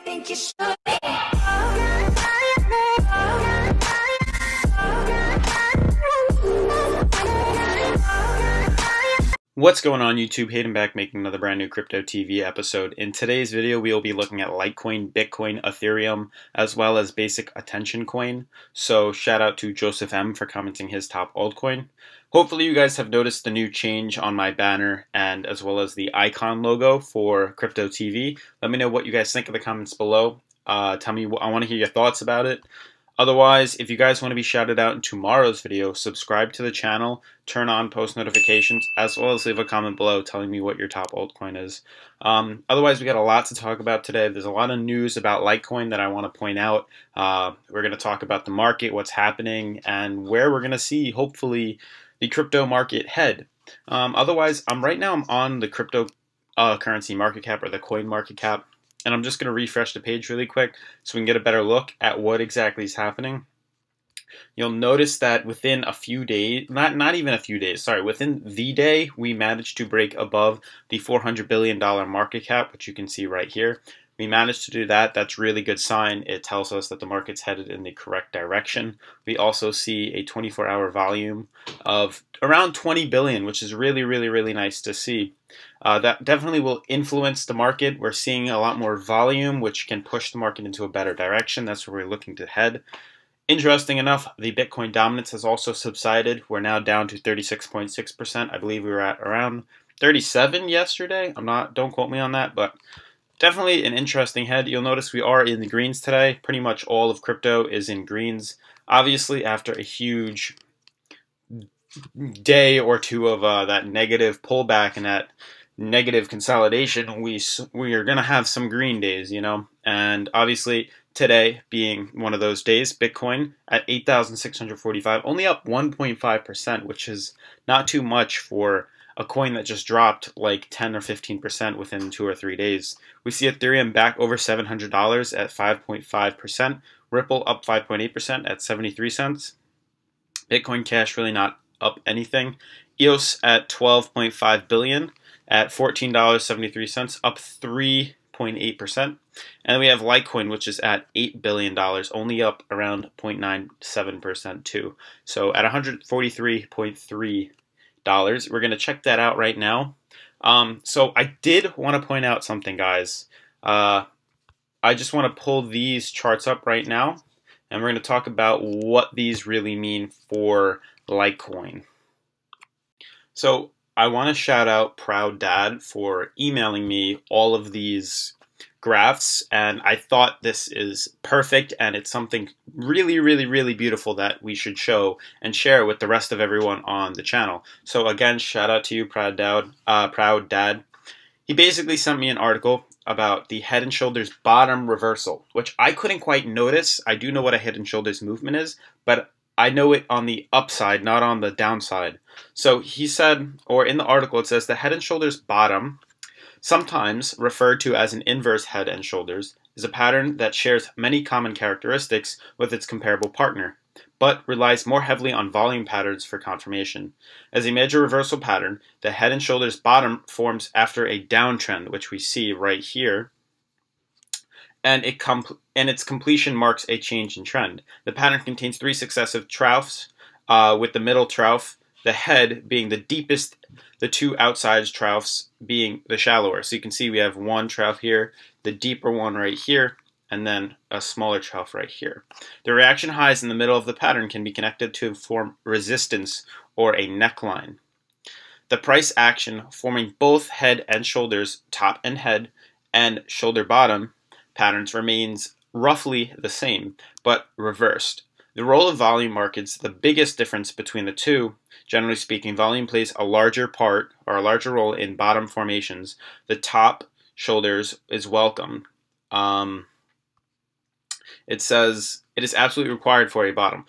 think you should. What's going on YouTube? Hayden back making another brand new Crypto TV episode. In today's video, we will be looking at Litecoin, Bitcoin, Ethereum, as well as basic attention coin. So shout out to Joseph M for commenting his top altcoin. Hopefully you guys have noticed the new change on my banner and as well as the icon logo for Crypto TV. Let me know what you guys think in the comments below. Tell me, I want to hear your thoughts about it. Otherwise, if you guys want to be shouted out in tomorrow's video, subscribe to the channel, turn on post notifications, as well as leave a comment below telling me what your top altcoin is. Otherwise, we got a lot to talk about today. There's a lot of news about Litecoin that I want to point out. We're going to talk about the market, what's happening, and where we're going to see, hopefully, the crypto market head. Otherwise, right now I'm on the cryptocurrency market cap, or the coin market cap. And I'm just going to refresh the page really quick so we can get a better look at what exactly is happening. You'll notice that within a few days, not even a few days, sorry, within the day, we managed to break above the $400 billion market cap, which you can see right here. We managed to do that. That's a really good sign. It tells us that the market's headed in the correct direction. We also see a 24-hour volume of around 20 billion, which is really, really, really nice to see. That definitely will influence the market. We're seeing a lot more volume, which can push the market into a better direction. That's where we're looking to head. Interesting enough, the Bitcoin dominance has also subsided. We're now down to 36.6%. I believe we were at around 37 yesterday. Don't quote me on that, but definitely an interesting head. You'll notice we are in the greens today. Pretty much all of crypto is in greens. Obviously, after a huge day or two of that negative pullback and that negative consolidation, we are going to have some green days, you know. And obviously, today being one of those days, Bitcoin at 8,645, only up 1.5%, which is not too much for a coin that just dropped like 10 or 15% within 2 or 3 days. We see Ethereum back over $700 at 5.5%. Ripple up 5.8% at 73 cents. Bitcoin Cash really not up anything. EOS at 12.5 billion at $14.73, up 3.8%. And we have Litecoin, which is at $8 billion, only up around 0.97% too. So at $143.3. We're going to check that out right now. So I did want to point out something, guys. I just want to pull these charts up right now, and we're going to talk about what these really mean for Litecoin. So I want to shout out Proud Dad for emailing me all of these graphs, and I thought this is perfect, and it's something really, really, really beautiful that we should show and share with the rest of everyone on the channel. So again, shout out to you, Proud Dad. He basically sent me an article about the Head and Shoulders bottom reversal, which I couldn't quite notice. I do know what a Head and Shoulders movement is, but I know it on the upside, not on the downside. So he said, or in the article it says, the Head and Shoulders bottom, sometimes referred to as an inverse head and shoulders, is a pattern that shares many common characteristics with its comparable partner, but relies more heavily on volume patterns for confirmation. As a major reversal pattern, the head and shoulders bottom forms after a downtrend, which we see right here, and its completion marks a change in trend. The pattern contains 3 successive troughs, with the middle trough, the head being the deepest, the 2 outside troughs being the shallower. So you can see we have one trough here, the deeper one right here, and then a smaller trough right here. The reaction highs in the middle of the pattern can be connected to form resistance or a neckline. The price action forming both head and shoulders, top and head, and shoulder bottom patterns remains roughly the same, but reversed. The role of volume markets, the biggest difference between the two. Generally speaking, volume plays a larger part or a larger role in bottom formations. The top shoulders is welcome. It says it is absolutely required for a bottom.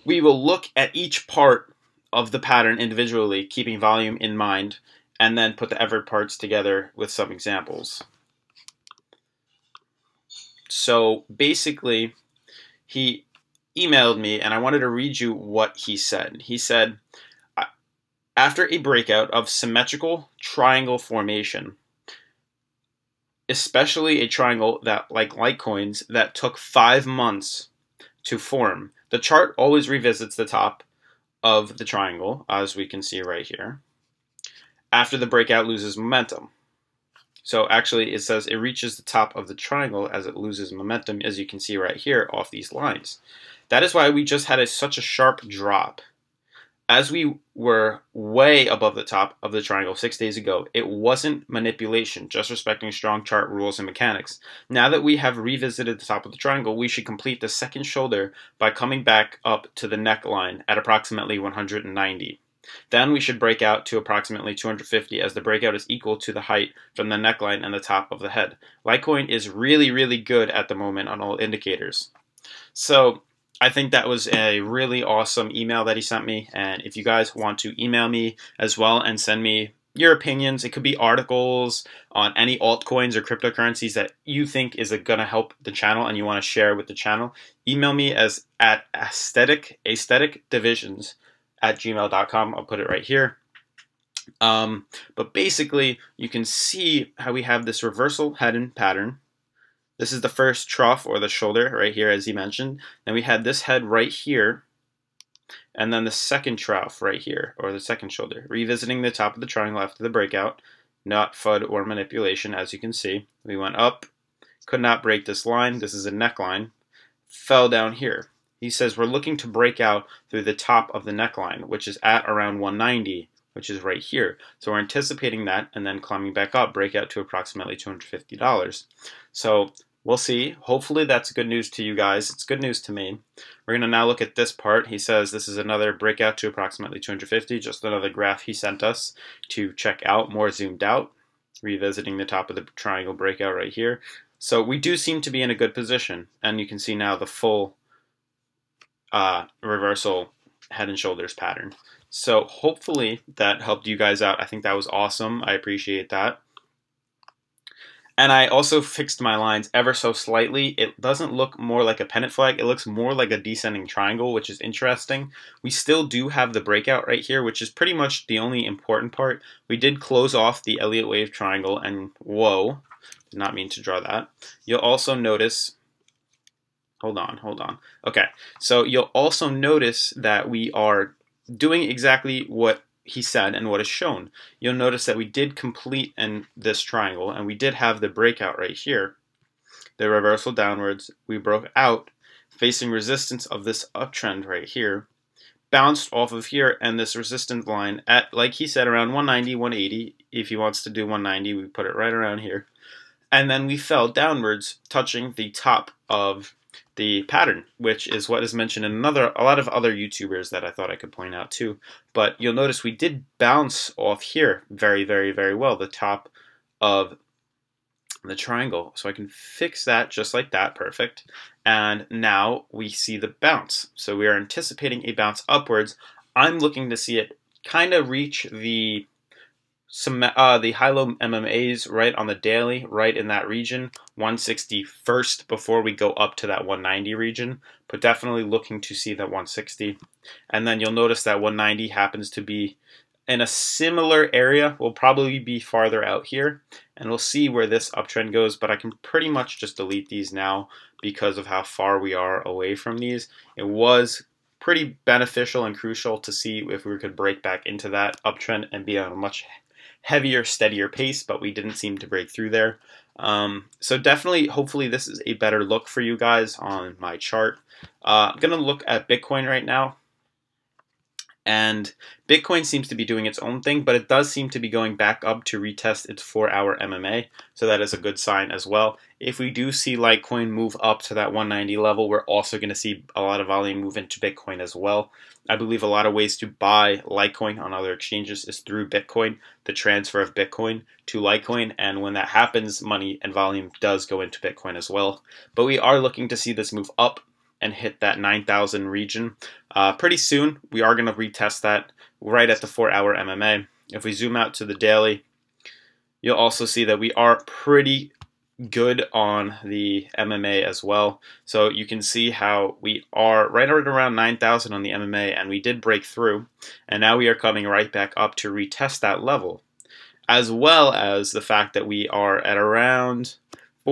We will look at each part of the pattern individually, keeping volume in mind, and then put the effort parts together with some examples. So basically, he emailed me, and I wanted to read you what he said. He said, after a breakout of symmetrical triangle formation, especially a triangle that, like Litecoins, that took 5 months to form. The chart always revisits the top of the triangle, as we can see right here, after the breakout loses momentum. So actually it says it reaches the top of the triangle as it loses momentum, as you can see right here off these lines. That is why we just had such a sharp drop. As we were way above the top of the triangle 6 days ago, it wasn't manipulation, just respecting strong chart rules and mechanics. Now that we have revisited the top of the triangle, we should complete the second shoulder by coming back up to the neckline at approximately 190. Then we should break out to approximately 250, as the breakout is equal to the height from the neckline and the top of the head. Litecoin is really, really good at the moment on all indicators. So I think that was a really awesome email that he sent me, and if you guys want to email me as well and send me your opinions, it could be articles on any altcoins or cryptocurrencies that you think is going to help the channel and you want to share with the channel, email me as at aestheticdivisions@gmail.com. I'll put it right here. But basically, you can see how we have this reversal head pattern. This is the first trough, or the shoulder, right here, as he mentioned. Then we had this head right here, and then the second trough right here, or the second shoulder, revisiting the top of the triangle after the breakout. Not FUD or manipulation, as you can see. We went up, could not break this line. This is a neckline. Fell down here. He says we're looking to break out through the top of the neckline, which is at around 190, which is right here. So we're anticipating that, and then climbing back up, break out to approximately $250. So we'll see. Hopefully that's good news to you guys. It's good news to me. We're going to now look at this part. He says this is another breakout to approximately 250, just another graph he sent us to check out, more zoomed out, revisiting the top of the triangle breakout right here. So we do seem to be in a good position, and you can see now the full reversal head and shoulders pattern. So hopefully that helped you guys out. I think that was awesome. I appreciate that. And I also fixed my lines ever so slightly. It doesn't look more like a pennant flag. It looks more like a descending triangle, which is interesting. We still do have the breakout right here, which is pretty much the only important part. We did close off the Elliott wave triangle, and whoa, did not mean to draw that. You'll also notice, hold on. Okay, so you'll also notice that we are doing exactly what he said and what is shown. You'll notice that we did complete in this triangle, and we did have the breakout right here, the reversal downwards. We broke out facing resistance of this uptrend right here, bounced off of here and this resistance line at, like he said, around 190, 180. If he wants to do 190, we put it right around here, and then we fell downwards, touching the top of the pattern, which is what is mentioned in a lot of other YouTubers that I thought I could point out too. But you'll notice we did bounce off here very, very, very well, the top of the triangle. So I can fix that just like that, perfect. And now we see the bounce. So we are anticipating a bounce upwards. I'm looking to see it kind of reach the high-low MMAs right on the daily, right in that region, 160 first before we go up to that 190 region, but definitely looking to see that 160. And then you'll notice that 190 happens to be in a similar area. We'll probably be farther out here, and we'll see where this uptrend goes, but I can pretty much just delete these now because of how far we are away from these. It was pretty beneficial and crucial to see if we could break back into that uptrend and be on a much heavier, steadier pace, but we didn't seem to break through there. So definitely, hopefully this is a better look for you guys on my chart. I'm going to look at Bitcoin right now. And Bitcoin seems to be doing its own thing, but it does seem to be going back up to retest its 4-hour MMA. So that is a good sign as well. If we do see Litecoin move up to that 190 level, we're also going to see a lot of volume move into Bitcoin as well. I believe a lot of ways to buy Litecoin on other exchanges is through Bitcoin, the transfer of Bitcoin to Litecoin. And when that happens, money and volume does go into Bitcoin as well. But we are looking to see this move up and hit that 9,000 region pretty soon. We are going to retest that right at the 4-hour MMA. If we zoom out to the daily, you'll also see that we are pretty good on the MMA as well. So you can see how we are right around 9,000 on the MMA, and we did break through, and now we are coming right back up to retest that level, as well as the fact that we are at around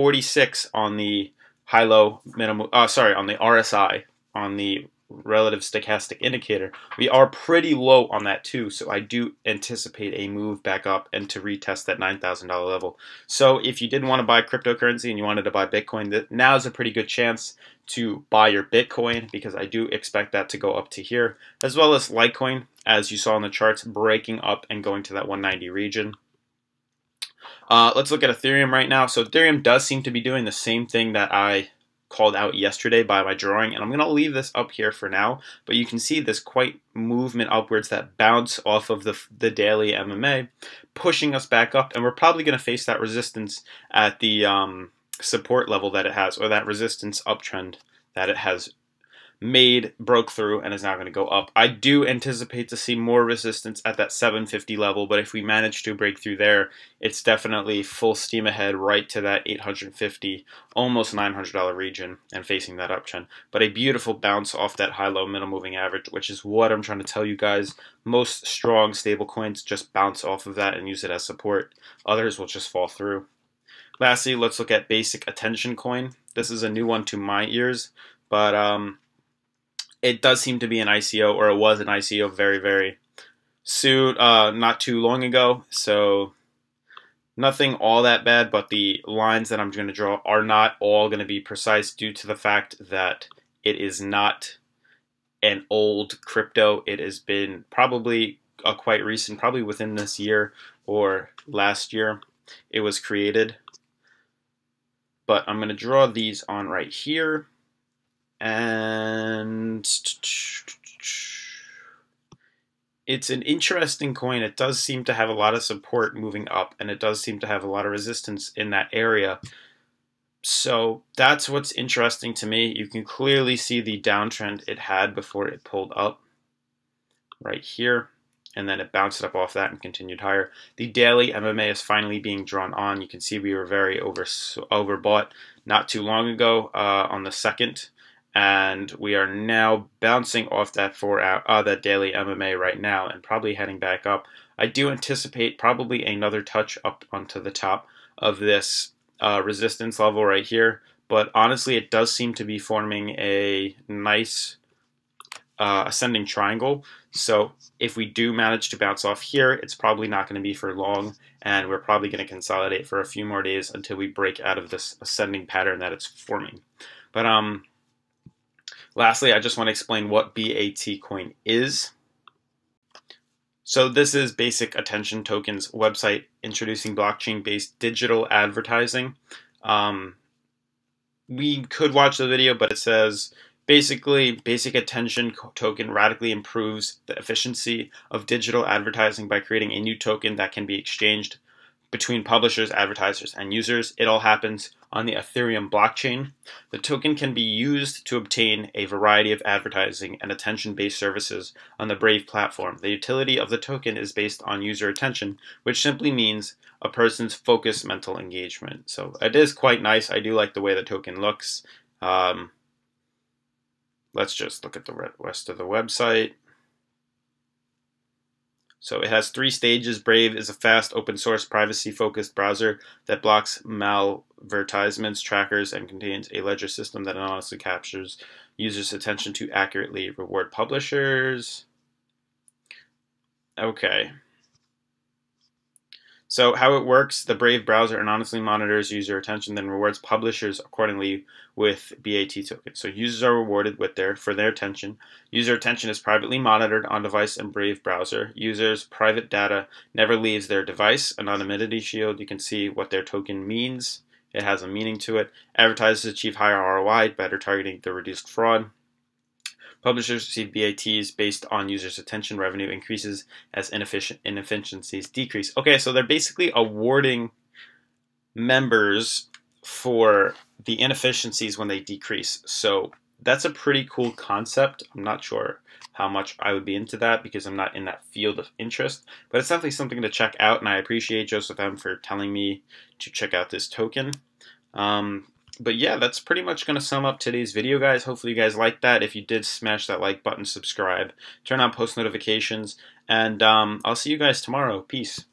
46 on the high-low minimum. Sorry, on the RSI, on the relative stochastic indicator. We are pretty low on that too, so I do anticipate a move back up and to retest that $9,000 level. So if you did want to buy cryptocurrency and you wanted to buy Bitcoin, now is a pretty good chance to buy your Bitcoin, because I do expect that to go up to here, as well as Litecoin, as you saw in the charts, breaking up and going to that 190 region. Let's look at Ethereum right now. So Ethereum does seem to be doing the same thing that I called out yesterday by my drawing, and I'm going to leave this up here for now, but you can see this quite movement upwards that bounce off of the daily MMA, pushing us back up, and we're probably going to face that resistance at the support level that it has, or that resistance uptrend that it has broke through and is now going to go up. I do anticipate to see more resistance at that 750 level, but if we manage to break through there, it's definitely full steam ahead right to that 850, almost $900 region, and facing that uptrend. But a beautiful bounce off that high-low middle moving average, which is what I'm trying to tell you guys. Most strong stable coins just bounce off of that and use it as support. Others will just fall through. Lastly, let's look at Basic Attention Coin. This is a new one to my ears, but it does seem to be an ICO, or it was an ICO very, very soon, not too long ago. So nothing all that bad, but the lines that I'm going to draw are not all going to be precise due to the fact that it is not an old crypto. It has been probably quite recent, probably within this year or last year it was created. But I'm going to draw these on right here. And it's an interesting coin. It does seem to have a lot of support moving up, and it does seem to have a lot of resistance in that area. So that's what's interesting to me. You can clearly see the downtrend it had before it pulled up right here, and then it bounced up off that and continued higher. The daily MMA is finally being drawn on. You can see we were very overbought not too long ago on the 2nd. And we are now bouncing off that that daily MMA right now, and probably heading back up. I do anticipate probably another touch up onto the top of this resistance level right here. But honestly, it does seem to be forming a nice ascending triangle. So if we do manage to bounce off here, it's probably not going to be for long, and we're probably going to consolidate for a few more days until we break out of this ascending pattern that it's forming. But lastly, I just want to explain what BAT coin is. So this is Basic Attention Token's website introducing blockchain-based digital advertising. We could watch the video, but it says, basically, Basic Attention Token radically improves the efficiency of digital advertising by creating a new token that can be exchanged between publishers, advertisers, and users. It all happens on the Ethereum blockchain. The token can be used to obtain a variety of advertising and attention-based services on the Brave platform. The utility of the token is based on user attention, which simply means a person's focused mental engagement. So it is quite nice. I do like the way the token looks. Let's just look at the rest of the website. So it has 3 stages. Brave is a fast, open-source, privacy-focused browser that blocks malvertisements, trackers, and contains a ledger system that anonymously captures users' attention to accurately reward publishers. Okay. So how it works, the Brave browser anonymously monitors user attention, then rewards publishers accordingly with BAT tokens. So users are rewarded for their attention. User attention is privately monitored on device in Brave browser. Users' private data never leaves their device. Anonymity shield, you can see what their token means. It has a meaning to it. Advertisers achieve higher ROI, better targeting the reduced fraud. Publishers receive BATs based on users' attention. Revenue increases as inefficiencies decrease. Okay, so they're basically awarding members for the inefficiencies when they decrease. So that's a pretty cool concept. I'm not sure how much I would be into that because I'm not in that field of interest, but it's definitely something to check out, and I appreciate Joseph M. for telling me to check out this token. But yeah, that's pretty much going to sum up today's video, guys. Hopefully you guys liked that. If you did, smash that like button, subscribe, turn on post notifications, and I'll see you guys tomorrow. Peace.